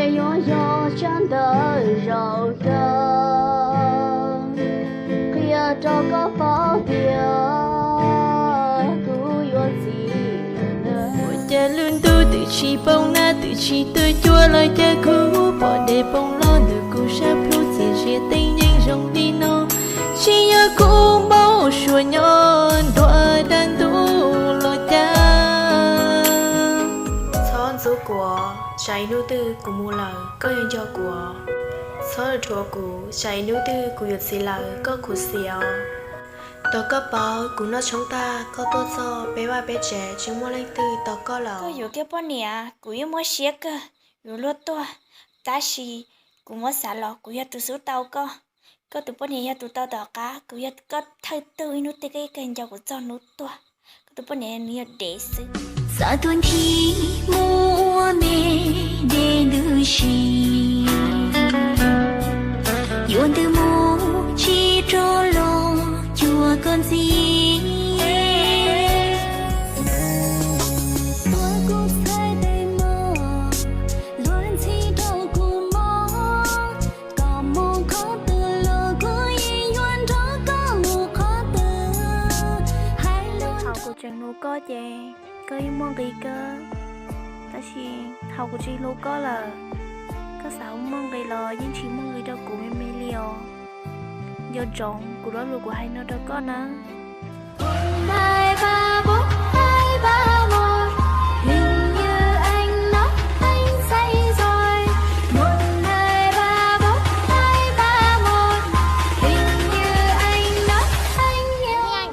拥有真的柔韧，可要找个否定，故有几人。我家luôn tu tự chi bông na tự chi tôi chua lời cha cũ bỏ để bông lo được cô sắp lúc chia chia tình nhanh rong đi nó chỉ nhớ cũ bao xua nhon đọa đàn tu lo cha son số của trái nô tư của mua lời có nhân cho của son thua của trái nô tư của yết xì lời có của xìo tao có bảo của nó chúng ta có tốt cho bé ba bé trẻ chúng mua lên từ tao có lẩu cóอยู่cái bọn nè của yêu mua xe cơอยู่lót tua ta xì của mua xả lọ của yêu tụi số tao có tụi bọn nè tụi tao đỏ cá của yêu có thay tươi nút cái kênh cho của cho nút tua có tụi bọn nè nè để sự sa tuần thi mua mê để nữ xì yuan từ mua chỉ cho lo chùa con gì chẳng nô có chè có yêu mong gì cơ ta chỉ hậu của chị lô có là có sao mong gì lo nhưng chỉ mong người đâu của mẹ liều do trộn của đó luôn của hai nó đâu có nữa 2, 3, 4, 2, 3, 1 hình như anh nói anh say rồi 1, 2, 3, 4, 2, 3, 1 hình như anh nói anh yêu anh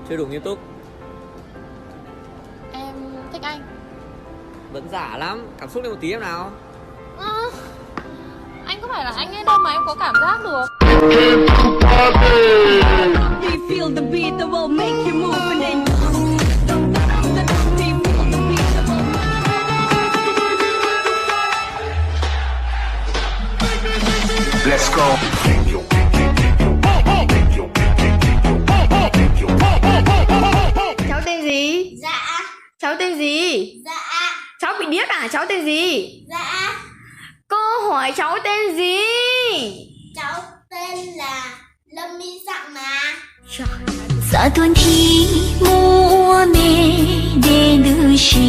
chưa đủ nghiêm túc. Em thích anh. Vẫn giả lắm, cảm xúc lên một tí em nào. Anh có phải là anh ấy đâu mà em có cảm giác được. Let's go. Cháu tên gì? Dạ. Cháu tên gì? Dạ. Cháu bị điếc à? Cháu tên gì? Dạ. Cô hỏi cháu tên gì? Cháu tên là Lâm My Dặn mà. sa tuần thi mua mê để nữ xì